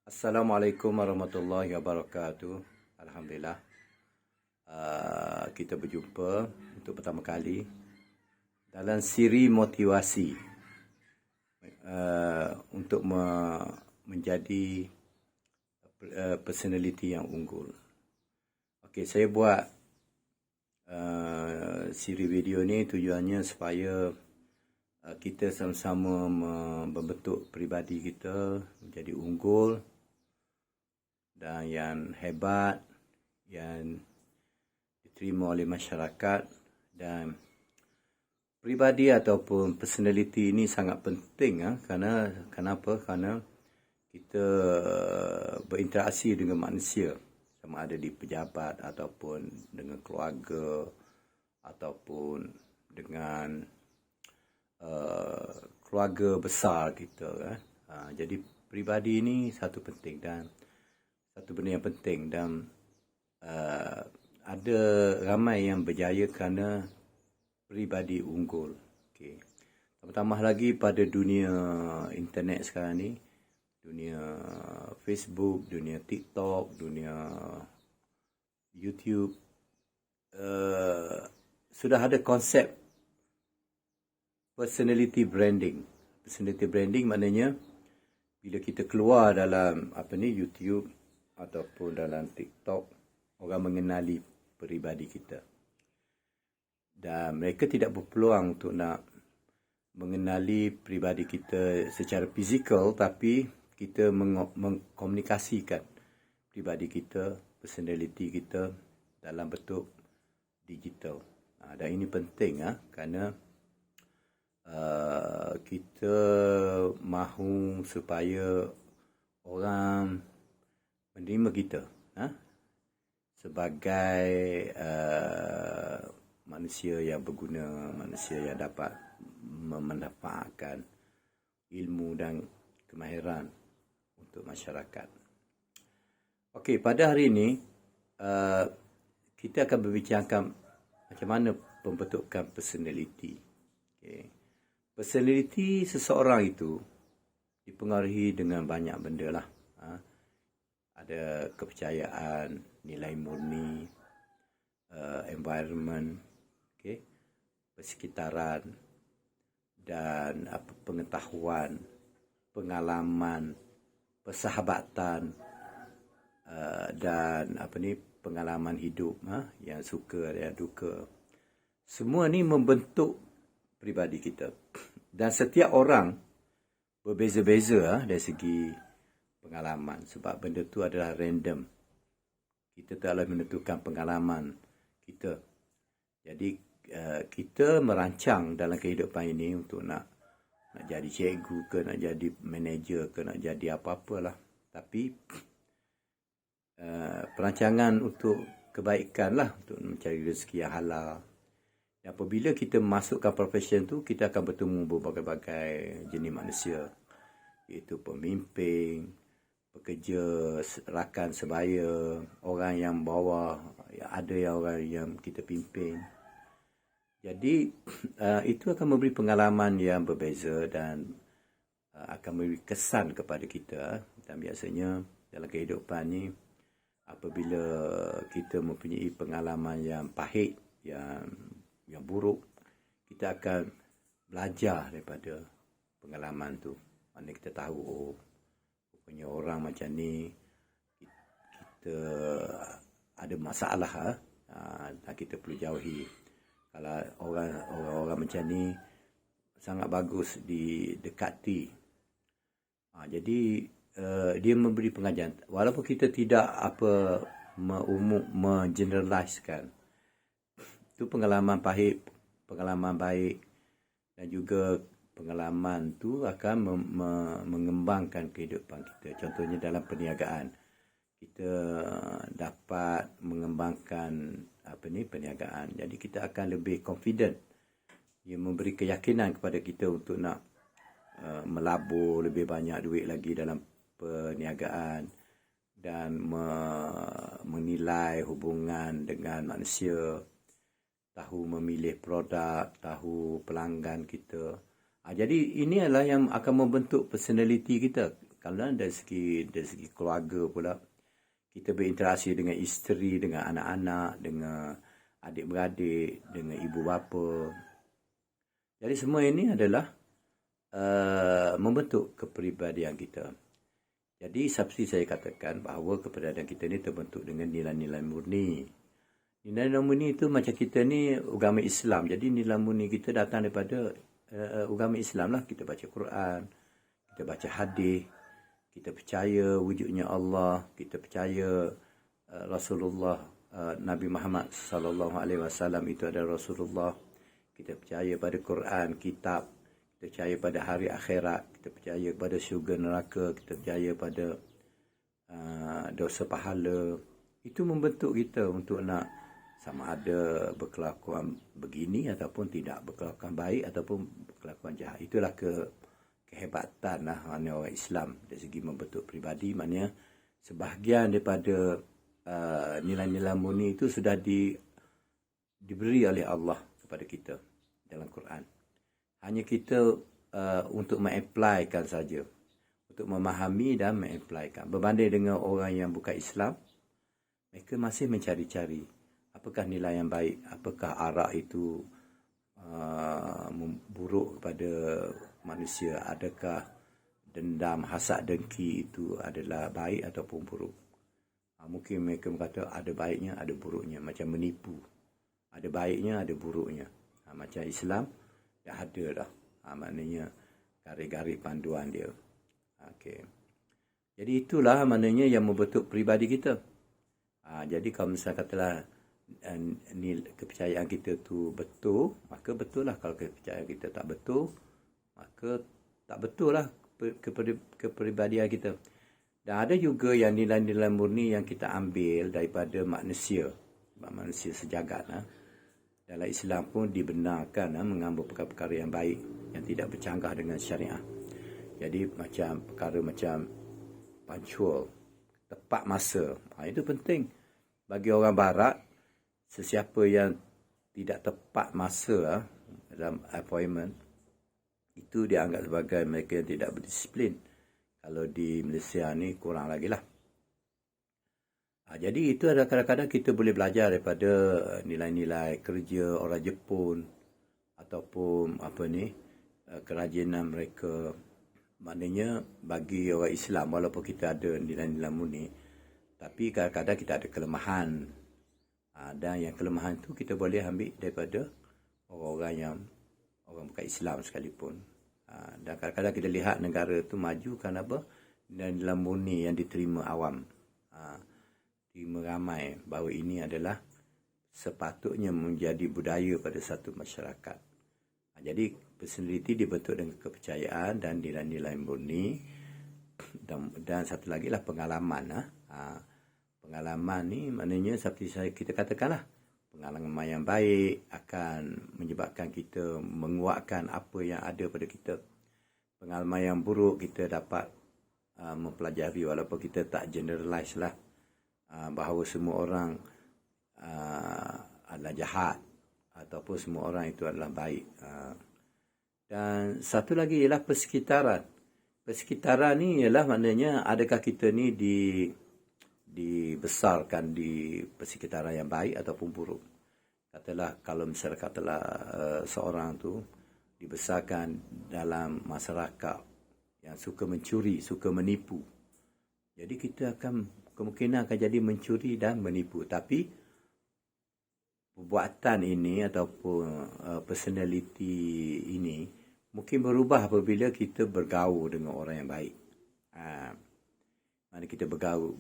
Assalamualaikum warahmatullahi wabarakatuh. Alhamdulillah, kita berjumpa untuk pertama kali dalam siri motivasi untuk menjadi personality yang unggul. Okey, saya buat siri video ni tujuannya supaya kita sama-sama membentuk peribadi kita menjadi unggul dan yang hebat, yang diterima oleh masyarakat. Dan peribadi ataupun personality ini sangat penting kenapa? Kerana kita berinteraksi dengan manusia, sama ada di pejabat ataupun dengan keluarga ataupun dengan keluarga besar kita kan. Jadi peribadi ini satu penting dan satu benda yang penting, dan ada ramai yang berjaya kerana peribadi unggul. Okay. Tambah lagi pada dunia internet sekarang ni, dunia Facebook, dunia TikTok, dunia YouTube, sudah ada konsep personality branding. Personality branding maknanya bila kita keluar dalam YouTube ataupun dalam TikTok, orang mengenali peribadi kita. Dan mereka tidak berpeluang untuk nak mengenali peribadi kita secara fizikal, tapi kita mengkomunikasikan peribadi kita, personality kita dalam bentuk digital. Dan ini penting kerana kita mahu supaya orang menerima kita sebagai manusia yang berguna, manusia yang dapat memanfaatkan ilmu dan kemahiran untuk masyarakat. Okey, pada hari ini kita akan berbincangkan macam mana pembentukan personality. Okay. Personality seseorang itu dipengaruhi dengan banyak benda lah. Ada kepercayaan, nilai murni, environment, persekitaran, dan pengetahuan, pengalaman, persahabatan, dan pengalaman hidup, yang suka dan duka. Semua ni membentuk peribadi kita. Dan setiap orang berbeza-beza dari segi pengalaman, sebab benda tu adalah random. Kita telah menentukan pengalaman kita. Jadi kita merancang dalam kehidupan ini untuk nak jadi cikgu ke, nak jadi manager ke, nak jadi apa-apalah. Tapi perancangan untuk kebaikan lah, untuk mencari rezeki yang halal. Dan apabila kita masukkan profession tu, kita akan bertemu berbagai-bagai jenis manusia, iaitu pemimpin, pekerja, rakan sebaya, orang yang bawah, ada yang orang yang kita pimpin. Jadi itu akan memberi pengalaman yang berbeza dan akan memberi kesan kepada kita. Dan biasanya dalam kehidupan ni, apabila kita mempunyai pengalaman yang pahit, yang buruk, kita akan belajar daripada pengalaman tu. Mana kita tahu, punya orang macam ni, kita ada masalah dan kita perlu jauhi. Kalau orang macam ni sangat bagus didekati. Jadi dia memberi pengajaran, walaupun kita tidak mengeneraliskan. Itu pengalaman pahit, pengalaman baik, dan juga pengalaman tu akan mengembangkan kehidupan kita. Contohnya dalam perniagaan, kita dapat mengembangkan perniagaan. Jadi kita akan lebih confident. Ia memberi keyakinan kepada kita untuk nak melabur lebih banyak duit lagi dalam perniagaan dan menilai hubungan dengan manusia, tahu memilih produk, tahu pelanggan kita. Jadi ini adalah yang akan membentuk personality kita. Kalau dari segi keluarga pula, kita berinteraksi dengan isteri, dengan anak-anak, dengan adik-beradik, dengan ibu bapa. Jadi semua ini adalah membentuk kepribadian kita. Jadi seperti saya katakan bahawa kepribadian kita ni terbentuk dengan nilai-nilai murni. Nilai-nilai murni itu macam kita ni agama Islam. Jadi nilai murni kita datang daripada agama Islam lah. Kita baca Quran, kita baca hadis, kita percaya wujudnya Allah, kita percaya Rasulullah Nabi Muhammad sallallahu alaihi wasallam itu adalah Rasulullah. Kita percaya pada Quran, kitab, kita percaya pada hari akhirat, kita percaya pada syurga neraka, kita percaya pada dosa pahala. Itu membentuk kita untuk nak sama ada berkelakuan begini ataupun tidak, berkelakuan baik ataupun berkelakuan jahat. Itulah kehebatan lah orang Islam dari segi membentuk pribadi. Maknanya sebahagian daripada nilai-nilai murni itu sudah diberi oleh Allah kepada kita dalam Quran. Hanya kita untuk mengapplykan saja, untuk memahami dan mengapplykan. Berbanding dengan orang yang bukan Islam, mereka masih mencari-cari apakah nilai yang baik, apakah arak itu buruk kepada manusia, adakah dendam, hasad, dengki itu adalah baik ataupun buruk. Mungkin mereka berkata ada baiknya, ada buruknya, macam menipu. Ada baiknya, ada buruknya. Macam Islam, dah ada dah. Maknanya garis-garis panduan dia. Okay. Jadi itulah maknanya yang membentuk peribadi kita. Jadi kalau misalnya katalah kepercayaan kita tu betul, maka betul lah. Kalau kepercayaan kita tak betul, maka tak betul lah kepribadian kita. Dan ada juga yang nilai-nilai murni yang kita ambil daripada manusia sejagat. Dalam Islam pun dibenarkan mengambil perkara-perkara yang baik yang tidak bercanggah dengan syariah. Jadi macam perkara macam punctual, tepat masa. Itu penting. Bagi orang barat, sesiapa yang tidak tepat masa dalam appointment, itu dianggap sebagai mereka yang tidak berdisiplin. Kalau di Malaysia ni kurang lagi lah. Jadi itu adalah kadang-kadang kita boleh belajar daripada nilai-nilai kerja orang Jepun ataupun kerajinan mereka. Maknanya bagi orang Islam, walaupun kita ada nilai-nilai murni, tapi kadang-kadang kita ada kelemahan. Dan yang kelemahan tu kita boleh ambil daripada orang bukan Islam sekalipun. Dan kadang-kadang kita lihat negara tu maju kan apa? Nilai murni yang diterima awam. Diterima ramai bahawa ini adalah sepatutnya menjadi budaya pada satu masyarakat. Jadi personality dibentuk dengan kepercayaan dan nilai-nilai murni. Dan satu lagi lah pengalaman. Pengalaman ni maknanya seperti kita katakanlah, pengalaman yang baik akan menyebabkan kita menguatkan apa yang ada pada kita. Pengalaman yang buruk kita dapat mempelajari, walaupun kita tak generalize lah bahawa semua orang adalah jahat ataupun semua orang itu adalah baik. Dan satu lagi ialah persekitaran. Persekitaran ni ialah maknanya adakah kita ni dibesarkan di persekitaran yang baik ataupun buruk. Katalah kalau misalnya seorang tu dibesarkan dalam masyarakat yang suka mencuri, suka menipu. Jadi kita kemungkinan akan jadi mencuri dan menipu. Tapi perbuatan ini ataupun personality ini mungkin berubah apabila kita bergaul dengan orang yang baik. Mana kita bergaul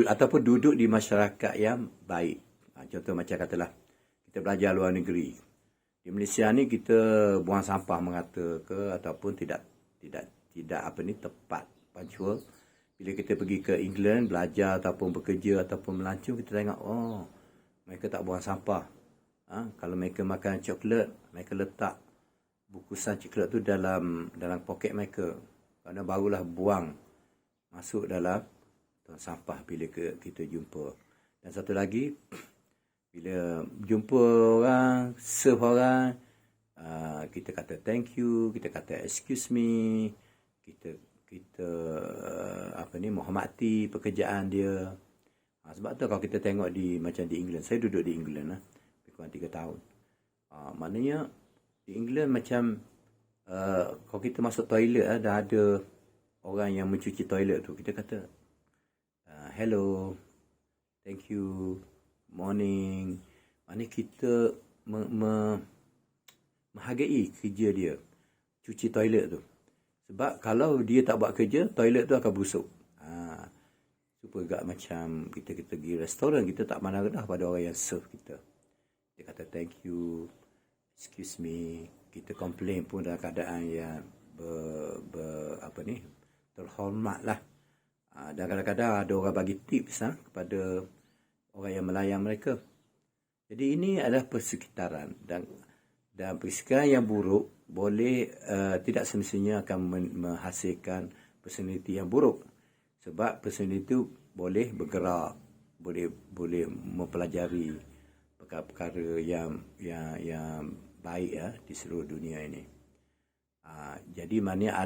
ataupun duduk di masyarakat yang baik. Contoh macam katalah kita belajar luar negeri. Di Malaysia ni kita buang sampah merata ke ataupun tidak tepat, punctual. Bila kita pergi ke England belajar ataupun bekerja ataupun melancong, kita tengok mereka tak buang sampah. Kalau mereka makan coklat, mereka letak bungkusan coklat tu dalam poket mereka. Kerana barulah buang masuk dalam tong sampah bila kita jumpa. Dan satu lagi, bila jumpa orang, serve orang, kita kata thank you, kita kata excuse me, kita kita menghormati pekerjaan dia. Sebab tu kalau kita tengok macam di England, saya duduk di England lah, lebih kurang 3 tahun. Maknanya di England macam kalau kita masuk toilet dah ada orang yang mencuci toilet tu, kita kata hello, thank you, morning. Maknanya kita menghargai kerja dia cuci toilet tu. Sebab kalau dia tak buat kerja, toilet tu akan busuk. Supaya macam kita pergi restoran, kita tak mana dah pada orang yang serve kita. Dia kata thank you, excuse me. Kita complain pun dalam keadaan yang terhormat lah. Dan kadang-kadang ada orang bagi tips kepada orang yang melayan mereka. Jadi ini adalah persekitaran, dan persekitaran yang buruk boleh tidak semestinya akan menghasilkan personaliti yang buruk. Sebab personaliti itu boleh bergerak, boleh mempelajari perkara-perkara yang baik di seluruh dunia ini. Jadi maknanya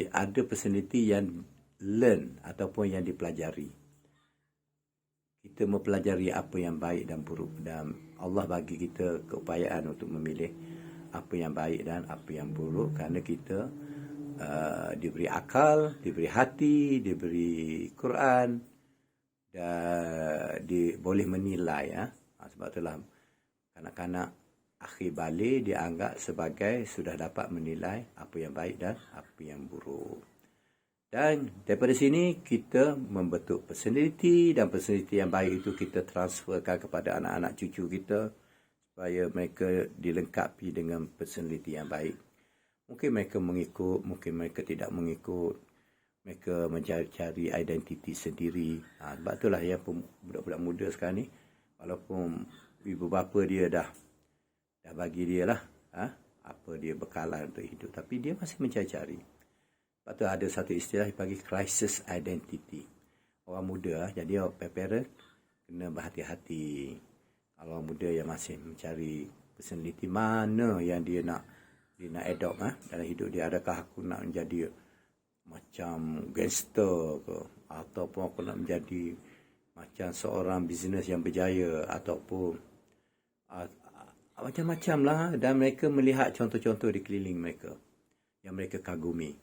ada personaliti yang learn ataupun yang dipelajari. Kita mempelajari apa yang baik dan buruk, dan Allah bagi kita keupayaan untuk memilih apa yang baik dan apa yang buruk, kerana kita diberi akal, diberi hati, diberi Quran, dan boleh menilai. Sebab itulah kanak-kanak akhir balik dianggap sebagai sudah dapat menilai apa yang baik dan apa yang buruk. Dan daripada sini kita membentuk personaliti, dan personaliti yang baik itu kita transferkan kepada anak-anak cucu kita supaya mereka dilengkapi dengan personaliti yang baik. Mungkin mereka mengikut, mungkin mereka tidak mengikut. Mereka mencari identiti sendiri. Sebab itulah yang budak-budak muda sekarang ni, walaupun ibu bapa dia dah bagi dia lah apa dia bekalan untuk hidup, tapi dia masih mencari-cari. Sebab tu ada satu istilah dipanggil crisis identity. Orang muda, jadi parent kena berhati-hati. Kalau orang muda yang masih mencari personality mana yang dia nak adopt dalam hidup dia. Adakah aku nak menjadi macam gangster ke, ataupun aku nak menjadi macam seorang bisnes yang berjaya, ataupun macam-macam lah. Dan mereka melihat contoh-contoh di keliling mereka yang mereka kagumi.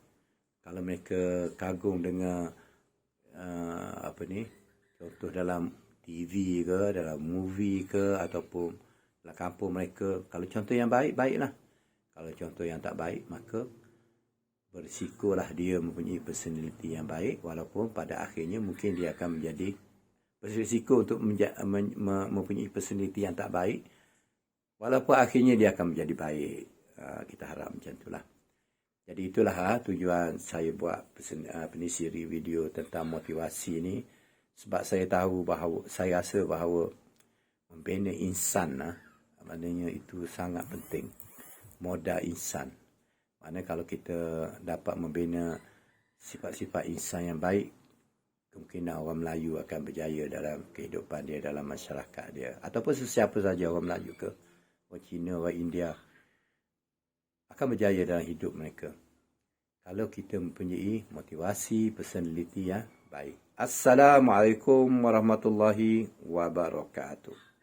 Kalau mereka kagum dengan contoh dalam TV ke, dalam movie ke, ataupun dalam kampung mereka, kalau contoh yang baik, baiklah. Kalau contoh yang tak baik, maka berisikolah dia mempunyai personality yang baik, walaupun pada akhirnya mungkin dia akan menjadi berisiko untuk mempunyai personality yang tak baik, walaupun akhirnya dia akan menjadi baik. Kita harap macam itulah. Jadi itulah tujuan saya buat siri video tentang motivasi ni. Sebab saya tahu bahawa, saya rasa bahawa membina insan, maknanya itu sangat penting. Modal insan. Maknanya kalau kita dapat membina sifat-sifat insan yang baik, kemungkinan orang Melayu akan berjaya dalam kehidupan dia, dalam masyarakat dia. Ataupun sesiapa saja, orang Melayu ke, orang Cina, orang India, akan berjaya dalam hidup mereka. Kalau kita mempunyai motivasi, personality yang baik. Assalamualaikum warahmatullahi wabarakatuh.